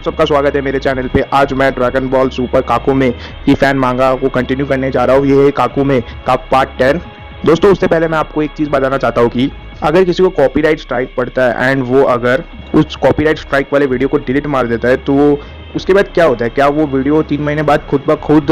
सबका स्वागत है मेरे चैनल पे। आज मैं ड्रैगन बॉल सुपर काकुमे की फैन मांगा को कंटिन्यू करने जा रहा हूँ। ये है काकुमे का पार्ट 10। दोस्तों उससे पहले मैं आपको एक चीज़ बताना चाहता हूँ कि अगर किसी को कॉपीराइट स्ट्राइक पड़ता है एंड वो अगर उस कॉपीराइट स्ट्राइक वाले वीडियो को डिलीट मार देता है तो उसके बाद क्या होता है? क्या वो वीडियो 3 महीने बाद खुद ब खुद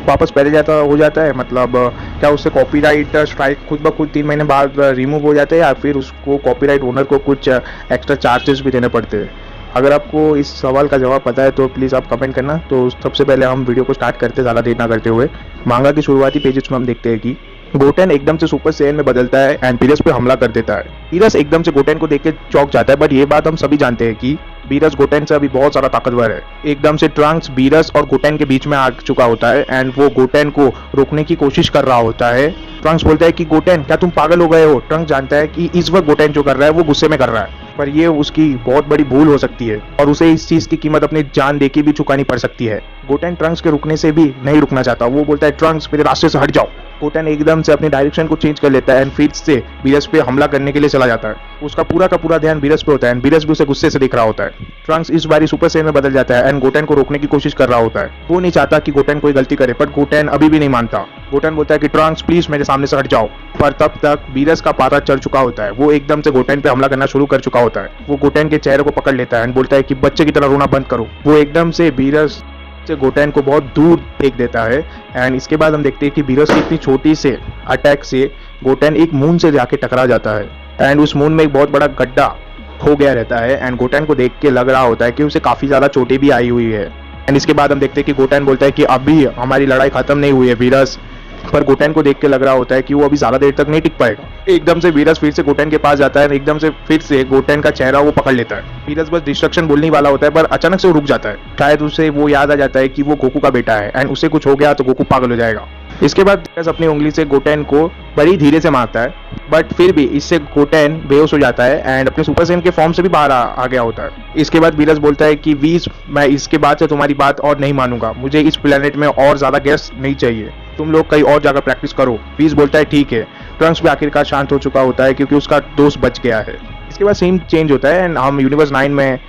वापस पहले जाता हो जाता है? मतलब क्या उससे कॉपीराइट स्ट्राइक खुद ब खुद 3 महीने बाद रिमूव हो जाता है या फिर उसको कॉपीराइट ओनर को कुछ एक्स्ट्रा चार्जेस भी देने पड़ते हैं? अगर आपको इस सवाल का जवाब पता है तो प्लीज़ आप कमेंट करना। तो सबसे पहले हम वीडियो को स्टार्ट करते, ज़्यादा देर ना करते हुए। मांगा की शुरुआती पेजेस में हम देखते हैं कि गोटेन एकदम से सुपर सैयन में बदलता है एंड बीरस पे हमला कर देता है। बीरस एकदम से गोटेन को देख के चौंक जाता है, बट ये बात हम सभी जानते हैं कि बीरस गोटेन से अभी बहुत सारा ताकतवर है। एकदम से ट्रंक्स बीरस और गोटेन के बीच में आ चुका होता है एंड वो गोटेन को रोकने की कोशिश कर रहा होता है। ट्रंक्स बोलता है कि गोटेन क्या तुम पागल हो गए हो? ट्रंक्स जानता है कि इस वक्त गोटेन जो कर रहा है वो गुस्से में कर रहा है, पर ये उसकी बहुत बड़ी भूल हो सकती है और उसे इस चीज की कीमत अपनी जान देके भी चुकानी पड़ सकती है। गोटेन ट्रंक्स के रुकने से भी नहीं रुकना चाहता। वो बोलता है ट्रंक्स मेरे रास्ते से हट जाओ। गोटेन एकदम से अपनी डायरेक्शन को चेंज कर लेता है एंड फिर से बीरस पे हमला करने के लिए चला जाता है। उसका पूरा का पूरा ध्यान बीरस पे होता है एंड बीरस भी उसे गुस्से से देख रहा होता है। ट्रंक्स इस बारी सुपर सैयन में बदल जाता है एंड गोटेन को रोकने की कोशिश कर रहा होता है। वो नहीं चाहता कि गोटेन कोई गलती करे, पर गोटेन अभी भी नहीं मानता। गोटेन बोलता है कि ट्रंक्स प्लीज मेरे सामने से हट जाओ, पर तब तक बीरस का पारा चढ़ चुका होता है। वो एकदम से गोटेन पे हमला करना शुरू कर चुका होता है। वो गोटेन के चेहरे को पकड़ लेता है एंड बोलता है कि बच्चे की तरह रोना बंद करो। वो एकदम से बीरस से गोटेन को बहुत दूर फेंक देता है एंड इसके बाद हम देखते हैं कि बीरस की इतनी छोटी से अटैक से गोटेन एक मून से जाके टकरा जाता है एंड उस मून में एक बहुत बड़ा गड्ढा हो गया रहता है एंड गोटेन को देख के लग रहा होता है कि उसे काफी ज्यादा चोटें भी आई हुई है। एंड इसके बाद हम देखते हैं कि गोटेन बोलता है कि अभी हमारी लड़ाई खत्म नहीं हुई है बीरस, पर गोटेन को देख के लग रहा होता है कि वो अभी ज्यादा देर तक नहीं टिक पाएगा। एकदम से बीरस फिर से गोटेन के पास जाता है, एकदम से फिर से गोटेन का चेहरा वो पकड़ लेता है। बीरस बस डिस्ट्रक्शन बोलने वाला होता है, पर अचानक से वो रुक जाता है। शायद उसे वो याद आ जाता है कि वो गोकू का बेटा है एंड उसे कुछ हो गया तो गोकू पागल हो जाएगा। इसके बाद बीरस अपनी उंगली से गोटेन को बड़ी धीरे से मारता है, बट फिर भी इससे गोटेन बेहोश हो जाता है एंड अपने सुपर सैयन के फॉर्म से भी बाहर आ गया होता है। इसके बाद बीरस बोलता है कि वीज मैं इसके बाद से तुम्हारी बात और नहीं मानूंगा, मुझे इस प्लेनेट में और ज्यादा गैस नहीं चाहिए, तुम लोग कहीं और जाकर प्रैक्टिस करो। वीज बोलता है ठीक है। ट्रंक्स भी आखिरकार शांत हो चुका होता है क्योंकि उसका दोस्त बच गया है। इसके बाद सीन चेंज होता है एंड हम यूनिवर्स 9 में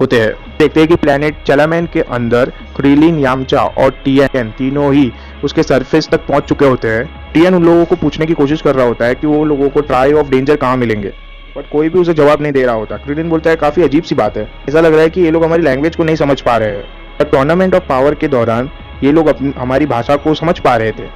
होते हैं। देखते हैं कि प्लेनेट चलामैन के अंदर क्रिलिन, यामचा और टीएन तीनों ही उसके सरफेस तक पहुंच चुके होते हैं। टीएन उन लोगों को पूछने की कोशिश कर रहा होता है कि वो लोगों को ट्राई ऑफ डेंजर कहाँ मिलेंगे, बट कोई भी उसे जवाब नहीं दे रहा होता। क्रिलिन बोलता है काफी अजीब सी बात है, ऐसा लग रहा है कि ये लोग हमारी लैंग्वेज को नहीं समझ पा रहे हैं। टूर्नामेंट ऑफ पावर के दौरान ये लोग हमारी भाषा को समझ पा रहे थे।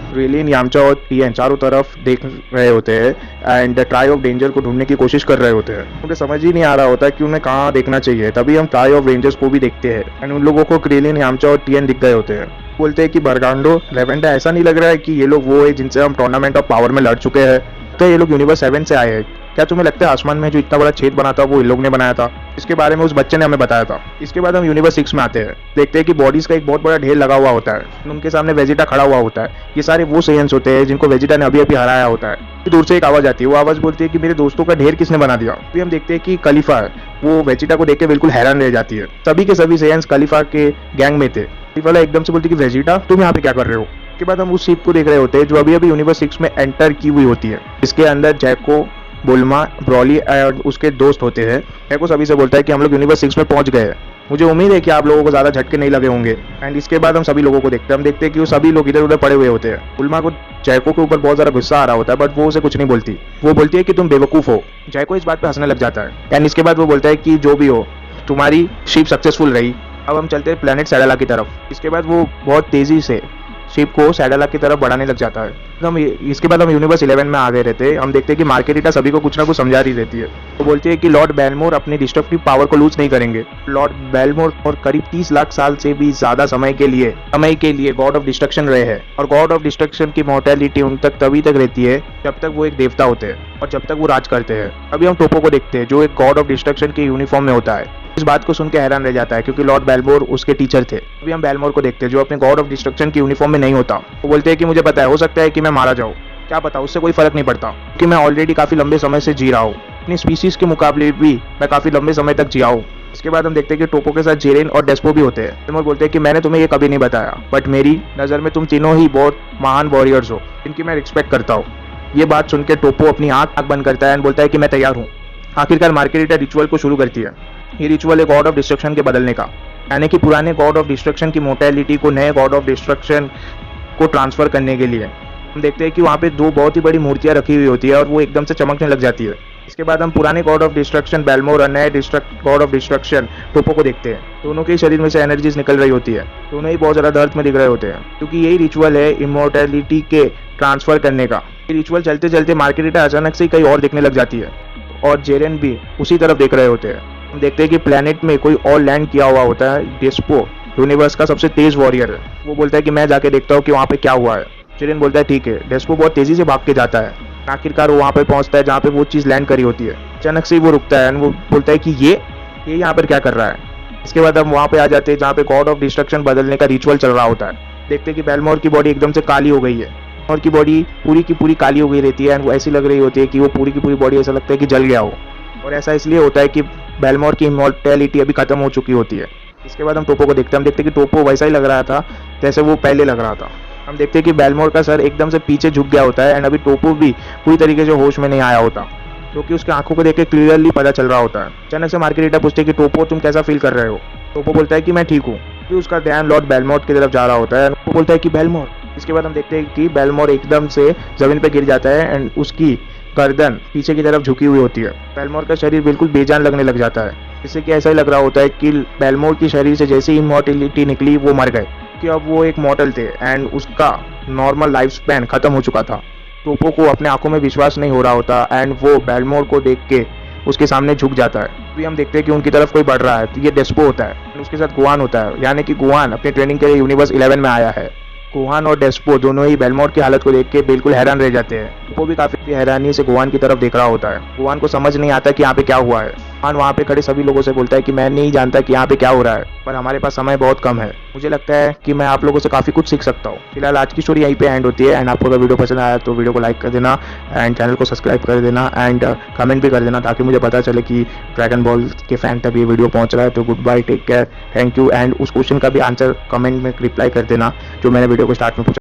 क्रिलिन, यामचा और टीएन चारों तरफ देख रहे होते हैं एंड ट्राई ऑफ डेंजर को ढूंढने की कोशिश कर रहे होते हैं। उन्हें समझ ही नहीं आ रहा होता कि उन्हें कहाँ देखना चाहिए। तभी हम ट्राई ऑफ डेंजर्स को भी देखते हैं एंड उन लोगों को क्रिलिन, यामचा और टीएन दिख गए होते हैं। बोलते हैं कि बरगांडो, लेवेंडा, ऐसा नहीं लग रहा है कि ये लोग वो है जिनसे हम टूर्नामेंट ऑफ पावर में लड़ चुके हैं? तो ये लोग यूनिवर्स 7 से आए हैं। क्या तुम्हें लगता है आसमान में जो इतना बड़ा छेद बना था वो इन लोग ने बनाया था? इसके बारे में उस बच्चे ने हमें बताया था। इसके बाद हम यूनिवर्स 6 में आते हैं। देखते हैं कि बॉडीज का एक बहुत बड़ा ढेर लगा हुआ होता है। उनके सामने वेजिटा खड़ा हुआ होता है। ये सारे वो सेयन्स होते हैं जिनको वेजिटा ने अभी अभी हराया होता है। दूर से एक आवाज आती है। वो आवाज बोलती है कि मेरे दोस्तों का ढेर किसने बना दिया? फिर हम देखते हैं कि खलीफा है, वो वेजिटा को देख के बिल्कुल हैरान रह जाती है। सभी के सभी सेयन्स खलीफा के गैंग में थे। खलीफा एकदम से बोलती है कि वेजिटा तुम यहाँ पे क्या कर रहे हो? उसके बाद हम उस शिप को देख रहे होते हैं जो अभी अभी यूनिवर्स 6 में एंटर की हुई होती है। इसके अंदर जैको, बुल्मा, ब्रॉली और उसके दोस्त होते हैं। जैको सभी से बोलता है कि हम लोग यूनिवर्स 6 में पहुंच गए हैं। मुझे उम्मीद है कि आप लोगों को ज्यादा झटके नहीं लगे होंगे। एंड इसके बाद हम सभी लोगों को देखते हैं। हम देखते हैं कि वो सभी लोग इधर उधर पड़े हुए होते हैं। बुल्मा को जैको के ऊपर बहुत ज्यादा गुस्सा आ रहा होता है, बट वो उसे कुछ नहीं बोलती। वो बोलती है कि तुम बेवकूफ हो। जैको इस बात पे हंसने लग जाता है एंड इसके बाद वो बोलता है कि जो भी हो तुम्हारी शिप सक्सेसफुल रही। अब हम चलते हैं प्लेनेट सैडला की तरफ। इसके बाद वो बहुत तेजी से शिप को सैडला की तरफ बढ़ाने लग जाता है। इसके बाद हम यूनिवर्स 11 में आ गए रहते हैं। हम देखते हैं कि मार्केटिटा सभी को कुछ ना कुछ समझा रही रहती है। वो बोलती है कि लॉर्ड बेलमोर अपनी डिस्ट्रक्टिव पावर को लूज नहीं करेंगे। लॉर्ड बेलमोर और करीब 30 लाख साल से भी ज्यादा समय के लिए गॉड ऑफ डिस्ट्रक्शन रहे हैं और गॉड ऑफ डिस्ट्रक्शन की मॉर्टेलिटी उन तक तभी तक रहती है जब तक वो एक देवता होते हैं और जब तक वो राज करते हैं। अभी हम टोपो को देखते हैं जो एक गॉड ऑफ डिस्ट्रक्शन के यूनिफॉर्म में होता है। इस बात को सुन के हैरान रह जाता है क्योंकि लॉर्ड बेलमोर उसके टीचर थे। अभी हम बेलमोर को देखते हैं जो अपने गॉड ऑफ डिस्ट्रक्शन की यूनिफॉर्म में नहीं होता। वो बोलते हैं कि मुझे पता है, हो सकता है कि मैं मारा जाऊँ, क्या पता, उससे कोई फर्क नहीं पड़ता क्योंकि मैं ऑलरेडी काफी लंबे समय से जी रहा हूँ। अपनी स्पीसीज के मुकाबले भी मैं काफी लंबे समय तक जिया हूँ। इसके बाद हम देखते हैं कि टोपो के साथ जेरेन और डेस्पो भी होते हैं। बेलमोर बोलते हैं कि मैंने तुम्हें ये कभी नहीं बताया, बट मेरी नजर में तुम तीनों ही बहुत महान वॉरियर्स हो जिनकी मैं रिस्पेक्ट करता हूँ। ये बात सुन के टोपो अपनी आंख बंद करता है एंड बोलता है कि मैं तैयार हूँ। आखिरकार मार्केटिटा रिचुअल को शुरू करती है। ये रिचुअल है गॉड ऑफ डिस्ट्रक्शन के बदलने का, यानी कि पुराने गॉड ऑफ डिस्ट्रक्शन की मोर्टेलिटी को नए गॉड ऑफ डिस्ट्रक्शन को ट्रांसफर करने के लिए। हम देखते हैं कि वहाँ पे दो बहुत ही बड़ी मूर्तियाँ रखी हुई होती है और वो एकदम से चमकने लग जाती है। इसके बाद हम पुराने गॉड ऑफ डिस्ट्रक्शन बेलमोर और नए गॉड ऑफ डिस्ट्रक्शन टोपो को देखते हैं। दोनों के शरीर में से एनर्जीज निकल रही होती है, दोनों ही बहुत ज़्यादा दर्द में दिख रहे होते हैं, क्योंकि यही रिचुअल है इमोर्टैलिटी के ट्रांसफर करने का। ये रिचुअल चलते चलते मार्केटा अचानक से कहीं और दिखने लग जाती है और जेरेन भी उसी तरफ देख रहे होते हैं। हम देखते हैं कि प्लेनेट में कोई और लैंड किया हुआ होता है। डेस्पो यूनिवर्स का सबसे तेज वॉरियर है, वो बोलता है कि मैं जाके देखता हूँ कि वहाँ पे क्या हुआ है। जेरेन बोलता है ठीक है। डेस्पो बहुत तेजी से भाग के जाता है, आखिरकार वो वहाँ पे पहुँचता है जहाँ पे वो चीज़ लैंड करी होती है। अचानक से वो रुकता है, वो बोलता है कि ये यहाँ पर क्या कर रहा है। इसके बाद हम वहाँ पे आ जाते हैं जहाँ पे गॉड ऑफ डिस्ट्रक्शन बदलने का रिचुअल चल रहा होता है। देखते हैं कि बेलमोर की बॉडी एकदम से काली हो गई है और की बॉडी पूरी की पूरी काली हो गई रहती है एंड वो ऐसी लग रही होती है कि वो पूरी की पूरी बॉडी ऐसा लगता है कि जल गया हो, और ऐसा इसलिए होता है कि बेलमोर की इमॉर्टैलिटी अभी खत्म हो चुकी होती है। इसके बाद हम टोपो को देखते हैं। हम देखते हैं कि टोपो वैसा ही लग रहा था जैसे वो पहले लग रहा था। हम देखते हैं कि बेलमोर का सर एकदम से पीछे झुक गया होता है एंड अभी टोपो भी पूरी तरीके से होश में नहीं आया होता, क्योंकि उसकी आंखों को देख के क्लियरली पता चल रहा होता है। अचानक से मार्केटा पूछते हैं कि टोपो तुम कैसा फील कर रहे हो। टोपो बोलता है कि मैं ठीक हूँ। फिर उसका ध्यान लॉर्ड बेलमोर की तरफ जा रहा होता है। वो बोलता है कि बेलमोर। इसके बाद हम देखते हैं कि बेलमोर एकदम से जमीन पर गिर जाता है एंड उसकी गर्दन पीछे की तरफ झुकी हुई होती है। बेलमोर का शरीर बिल्कुल बेजान लगने लग जाता है, जिससे कि ऐसा ही लग रहा होता है कि बेलमोर की शरीर से जैसे ही इमॉर्टैलिटी निकली वो मर गए, कि अब वो एक मॉर्टल थे एंड उसका नॉर्मल लाइफ स्पैन खत्म हो चुका था। टोपो को अपने आंखों में विश्वास नहीं हो रहा होता एंड वो बेलमोर को देख के उसके सामने झुक जाता है। अभी हम देखते हैं कि उनकी तरफ कोई बढ़ रहा है, तो ये डेस्पो होता है, उसके साथ गुआन होता है, यानी कि गुआन अपने ट्रेनिंग के लिए यूनिवर्स 11 में आया है। गुआन और डेस्पो दोनों ही बेलमोर की हालत को देख के बिल्कुल हैरान रह जाते हैं। वो भी काफी हैरानी से गुआन की तरफ देख रहा होता है। गुआन को समझ नहीं आता कि यहाँ पे क्या हुआ है। गुआन वहाँ पे खड़े सभी लोगों से बोलता है कि मैं नहीं जानता कि यहाँ पे क्या हो रहा है, पर हमारे पास समय बहुत कम है। मुझे लगता है कि मैं आप लोगों से काफी कुछ सीख सकता हूँ। फिलहाल आज की स्टोरी यहीं पे एंड होती है एंड आपको अगर वीडियो पसंद आया तो वीडियो को लाइक कर देना एंड चैनल को सब्सक्राइब कर देना एंड कमेंट भी कर देना, ताकि मुझे पता चले कि ड्रैगन बॉल के फैन तक ये वीडियो पहुंच रहा है। तो goodbye, take care, thank you and उस क्वेश्चन का भी आंसर कमेंट में रिप्लाई कर देना जो मैंने वीडियो को स्टार्ट में पूछा।